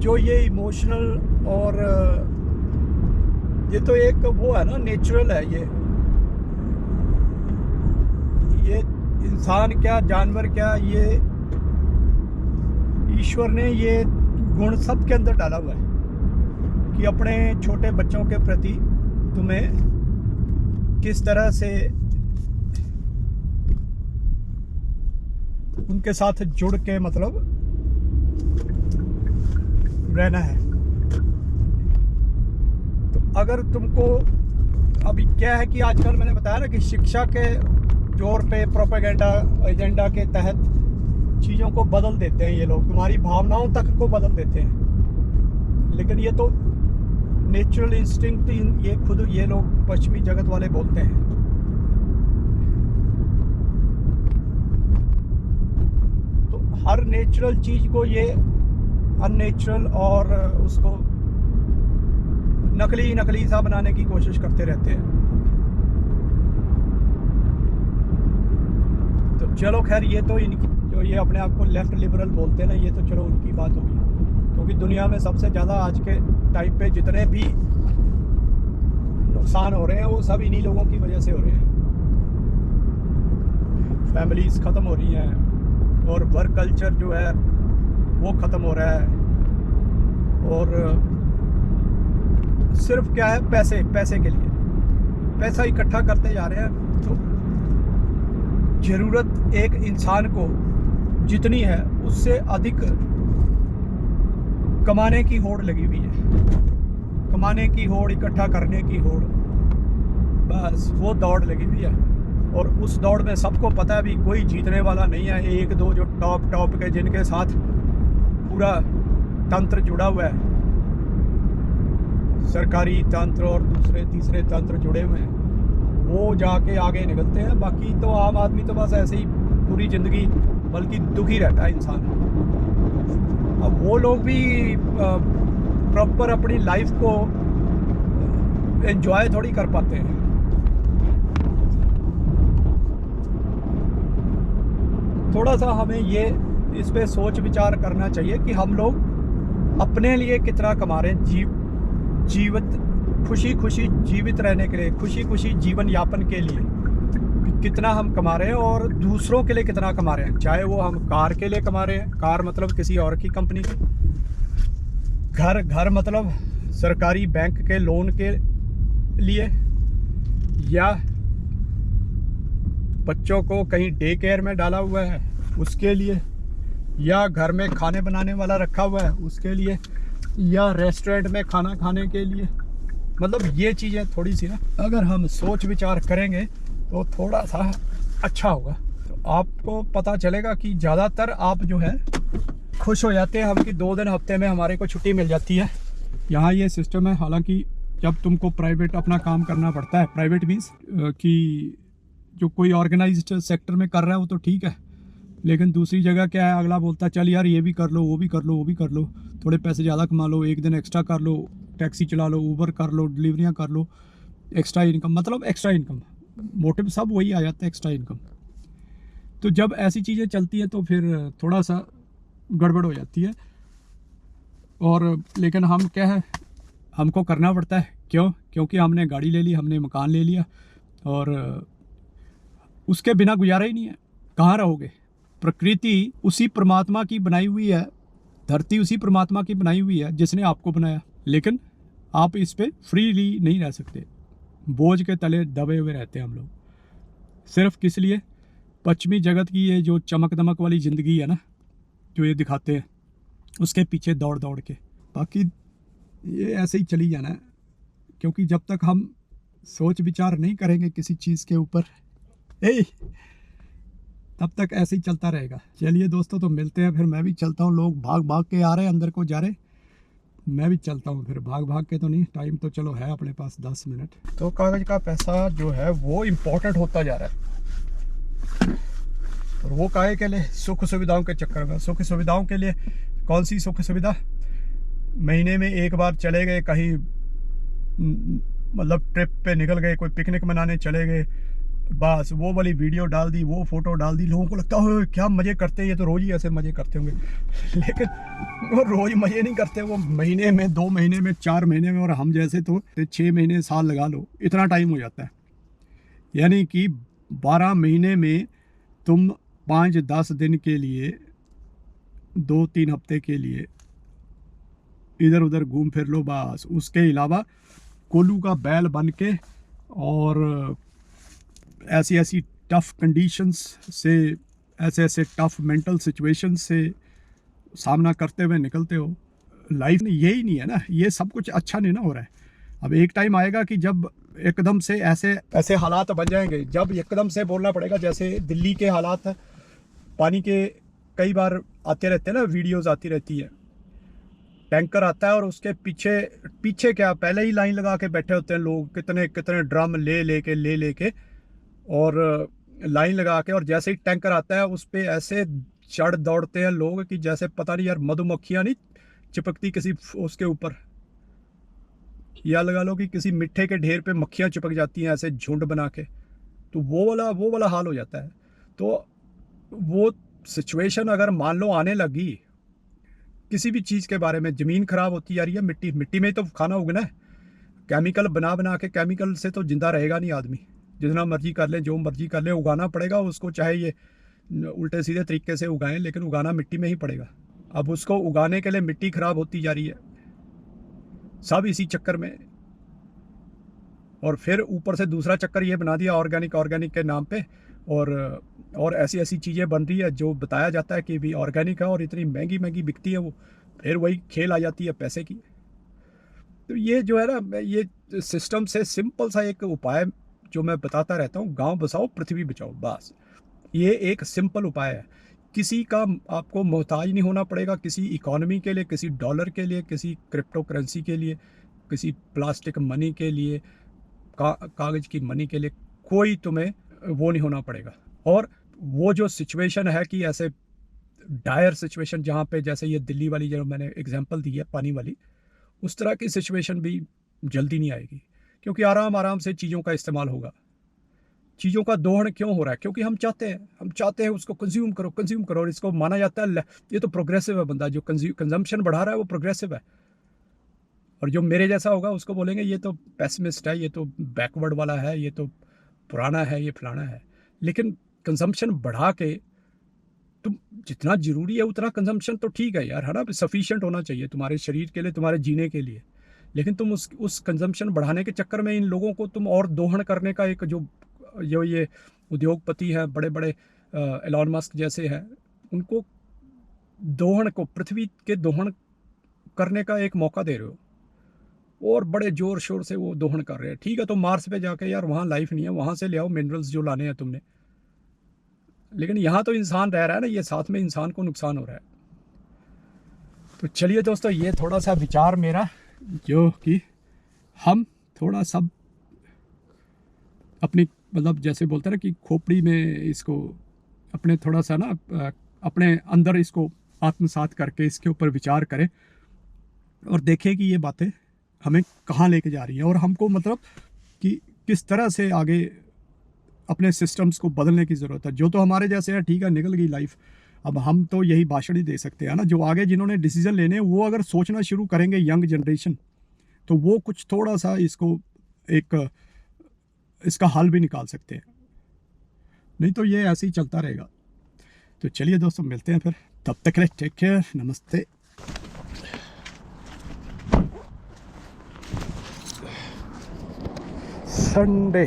जो ये इमोशनल और ये तो एक वो है ना, नेचुरल है ये इंसान क्या जानवर क्या, ये ईश्वर ने ये गुण सब के अंदर डाला हुआ है कि अपने छोटे बच्चों के प्रति तुम्हें किस तरह से उनके साथ जुड़ के मतलब रहना है। तो अगर तुमको अभी क्या है कि आजकल मैंने बताया ना कि शिक्षा के जोर पे प्रोपेगेंडा एजेंडा के तहत चीज़ों को बदल देते हैं ये लोग, तुम्हारी भावनाओं तक को बदल देते हैं। लेकिन ये तो नेचुरल इंस्टिंक्ट ये खुद ये लोग पश्चिमी जगत वाले बोलते हैं। तो हर नेचुरल चीज़ को ये अननेचुरल और उसको नकली सा बनाने की कोशिश करते रहते हैं। तो चलो खैर, ये तो इनकी जो ये अपने आप को लेफ्ट लिबरल बोलते हैं ना, ये तो चलो उनकी बात होगी, क्योंकि दुनिया में सबसे ज़्यादा आज के टाइम पे जितने भी नुकसान हो रहे हैं वो सब इन्हीं लोगों की वजह से हो रहे हैं। फैमिलीज ख़त्म हो रही हैं और वर्क कल्चर जो है वो ख़त्म हो रहा है, और सिर्फ क्या है, पैसे के लिए पैसा इकट्ठा करते जा रहे हैं। तो ज़रूरत एक इंसान को जितनी है उससे अधिक कमाने की होड़ लगी हुई है, कमाने की होड़, इकट्ठा करने की होड़, बस वो दौड़ लगी हुई है। और उस दौड़ में सबको पता है भी कोई जीतने वाला नहीं है। एक दो जो टॉप के जिनके साथ पूरा तंत्र जुड़ा हुआ है, सरकारी तंत्र और दूसरे तीसरे तंत्र जुड़े हुए हैं, वो जाके आगे निकलते हैं। बाकी तो आम आदमी तो बस ऐसे ही पूरी ज़िंदगी बल्कि दुखी रहता है इंसान। अब वो लोग भी प्रॉपर अपनी लाइफ को एंजॉय थोड़ी कर पाते हैं। थोड़ा सा हमें ये इस पे सोच विचार करना चाहिए कि हम लोग अपने लिए कितना कमा रहे हैं, जीवित खुशी जीवित रहने के लिए, खुशी जीवन यापन के लिए कितना हम कमा रहे हैं, और दूसरों के लिए कितना कमा रहे हैं। चाहे वो हम कार के लिए कमा रहे हैं, कार मतलब किसी और की कंपनी की, घर मतलब सरकारी बैंक के लोन के लिए, या बच्चों को कहीं डे केयर में डाला हुआ है उसके लिए, या घर में खाने बनाने वाला रखा हुआ है उसके लिए, या रेस्टोरेंट में खाना खाने के लिए। मतलब ये चीज़ें थोड़ी सी ना अगर हम सोच विचार करेंगे तो थोड़ा सा अच्छा होगा। तो आपको पता चलेगा कि ज़्यादातर आप जो है खुश हो जाते हैं हम कि 2 दिन हफ्ते में हमारे को छुट्टी मिल जाती है। यहाँ ये सिस्टम है। हालांकि जब तुमको प्राइवेट अपना काम करना पड़ता है, प्राइवेट मीन्स कि जो कोई ऑर्गेनाइज्ड सेक्टर में कर रहा है वो तो ठीक है, लेकिन दूसरी जगह क्या है, अगला बोलता है चल यार ये भी कर लो, वो भी कर लो, वो भी कर लो, थोड़े पैसे ज़्यादा कमा लो, एक दिन एक्स्ट्रा कर लो, टैक्सी चला लो, ऊबर कर लो, डिलीवरियाँ कर लो, एक्स्ट्रा इनकम, मतलब एक्स्ट्रा इनकम, मोटिव सब वही आ जाता है, एक्स्ट्रा इनकम। तो जब ऐसी चीज़ें चलती हैं तो फिर थोड़ा सा गड़बड़ हो जाती है। और लेकिन हम क्या है, हमको करना पड़ता है। क्यों? क्योंकि हमने गाड़ी ले ली, हमने मकान ले लिया, और उसके बिना गुजारा ही नहीं है। कहाँ रहोगे? प्रकृति उसी परमात्मा की बनाई हुई है, धरती उसी परमात्मा की बनाई हुई है जिसने आपको बनाया, लेकिन आप इस पे फ्रीली नहीं रह सकते। बोझ के तले दबे हुए रहते हैं हम लोग। सिर्फ किस लिए? पश्चिमी जगत की ये जो चमक दमक वाली ज़िंदगी है ना, जो ये दिखाते हैं, उसके पीछे दौड़ दौड़ के। बाकी ये ऐसे ही चली जाना है, क्योंकि जब तक हम सोच विचार नहीं करेंगे किसी चीज़ के ऊपर, तब तक ऐसे ही चलता रहेगा। चलिए दोस्तों, तो मिलते हैं फिर। मैं भी चलता हूँ, लोग भाग भाग के आ रहे हैं, अंदर को जा रहे, मैं भी चलता हूँ फिर। भाग भाग के तो नहीं, टाइम तो चलो है अपने पास 10 मिनट। तो कागज़ का पैसा जो है वो इम्पोर्टेंट होता जा रहा है, और वो काहे के लिए? सुख सुविधाओं के चक्कर में। सुख सुविधाओं के लिए कौन सी सुख सुविधा? महीने में एक बार चले गए कहीं, मतलब ट्रिप पे निकल गए, कोई पिकनिक मनाने चले गए, बस वो वाली वीडियो डाल दी, वो फोटो डाल दी, लोगों को लगता है क्या मज़े करते हैं, ये तो रोज़ ही ऐसे मज़े करते होंगे। लेकिन वो रोज़ मज़े नहीं करते, वो महीने में, 2 महीने में, 4 महीने में, और हम जैसे तो 6 महीने, साल लगा लो, इतना टाइम हो जाता है। यानी कि 12 महीने में तुम 5-10 दिन के लिए, 2-3 हफ्ते के लिए इधर उधर घूम फिर लो बस। उसके अलावा कोल्लू का बैल बन के और ऐसी ऐसी टफ़ कंडीशंस से, ऐसे ऐसे टफ़ मेंटल सिचुएशंस से सामना करते हुए निकलते हो। लाइफ में यही नहीं है ना, ये सब कुछ अच्छा नहीं ना हो रहा है। अब एक टाइम आएगा कि जब एकदम से ऐसे ऐसे हालात बन जाएंगे, जब एकदम से बोलना पड़ेगा, जैसे दिल्ली के हालात है, पानी के कई बार आते रहते हैं ना, वीडियोज़ आती रहती है, टैंकर आता है और उसके पीछे पीछे क्या, पहले ही लाइन लगा के बैठे होते हैं लोग, कितने कितने ड्रम ले लेके और लाइन लगा के, और जैसे ही टैंकर आता है उस पे ऐसे चढ़ दौड़ते हैं लोग कि जैसे पता नहीं यार मधुमक्खियाँ नहीं चिपकती किसी उसके ऊपर, या लगा लो कि किसी मिट्टे के ढेर पे मक्खियाँ चिपक जाती हैं ऐसे झुंड बना के, तो वो वाला हाल हो जाता है। तो वो सिचुएशन अगर मान लो आने लगी किसी भी चीज़ के बारे में, ज़मीन ख़राब होती जा रही है, मिट्टी में ही तो खाना उगना है, केमिकल बना के, केमिकल से तो ज़िंदा रहेगा नहीं आदमी, जितना मर्जी कर लें, जो मर्जी कर लें, उगाना पड़ेगा उसको, चाहे ये उल्टे सीधे तरीके से उगाएं, लेकिन उगाना मिट्टी में ही पड़ेगा। अब उसको उगाने के लिए मिट्टी ख़राब होती जा रही है, सब इसी चक्कर में। और फिर ऊपर से दूसरा चक्कर ये बना दिया ऑर्गेनिक के नाम पे, और ऐसी ऐसी चीज़ें बन रही है जो बताया जाता है कि भी ऑर्गेनिक है और इतनी महंगी बिकती है वो, फिर वही खेल आ जाती है पैसे की। तो ये जो है ना, ये सिस्टम से सिंपल सा एक उपाय जो मैं बताता रहता हूँ, गांव बसाओ पृथ्वी बचाओ, बस ये एक सिंपल उपाय है। किसी का आपको मोहताज नहीं होना पड़ेगा, किसी इकोनॉमी के लिए, किसी डॉलर के लिए, किसी क्रिप्टो करेंसी के लिए, किसी प्लास्टिक मनी के लिए, कागज़ की मनी के लिए, कोई तुम्हें वो नहीं होना पड़ेगा। और वो जो सिचुएशन है कि ऐसे डायर सिचुएशन जहाँ पे, जैसे ये दिल्ली वाली जो मैंने एग्जांपल दी है पानी वाली, उस तरह की सिचुएशन भी जल्दी नहीं आएगी, क्योंकि आराम से चीज़ों का इस्तेमाल होगा। चीज़ों का दोहन क्यों हो रहा है? क्योंकि हम चाहते हैं उसको कंज्यूम करो, और इसको माना जाता है ये तो प्रोग्रेसिव है, बंदा जो कंजम्पशन बढ़ा रहा है वो प्रोग्रेसिव है, और जो मेरे जैसा होगा उसको बोलेंगे ये तो पेसिमिस्ट है, ये तो बैकवर्ड वाला है, ये तो पुराना है, ये फलाना है। लेकिन कंजम्पशन बढ़ा के तुम जितना ज़रूरी है उतना कंजम्पशन तो ठीक है यार, है ना, सफिशिएंट होना चाहिए तुम्हारे शरीर के लिए, तुम्हारे जीने के लिए। लेकिन तुम उस कंजम्पशन बढ़ाने के चक्कर में इन लोगों को तुम और दोहन करने का एक जो ये उद्योगपति हैं बड़े बड़े, एलॉन मस्क जैसे हैं, उनको दोहन को, पृथ्वी के दोहन करने का एक मौका दे रहे हो, और बड़े ज़ोर शोर से वो दोहन कर रहे हैं। ठीक है, तो मार्स पे जाके यार वहाँ लाइफ नहीं है, वहाँ से ले आओ मिनरल्स जो लाने हैं तुमने, लेकिन यहाँ तो इंसान रह रहा है ना, ये साथ में इंसान को नुकसान हो रहा है। तो चलिए दोस्तों, ये थोड़ा सा विचार मेरा, जो कि हम थोड़ा सब अपनी, मतलब जैसे बोलते हैं ना कि खोपड़ी में इसको अपने थोड़ा सा ना अपने अंदर इसको आत्मसात करके इसके ऊपर विचार करें, और देखें कि ये बातें हमें कहाँ लेके जा रही हैं, और हमको मतलब कि किस तरह से आगे अपने सिस्टम्स को बदलने की ज़रूरत है। जो तो हमारे जैसे है, ठीक है, निकल गई लाइफ, अब हम तो यही भाषण ही दे सकते हैं ना। जो आगे जिन्होंने डिसीजन लेने, वो अगर सोचना शुरू करेंगे, यंग जनरेशन, तो वो कुछ थोड़ा सा इसको इसका हल भी निकाल सकते हैं, नहीं तो ये ऐसे ही चलता रहेगा। तो चलिए दोस्तों, मिलते हैं फिर, तब तक के लिए टेक केयर, नमस्ते। संडे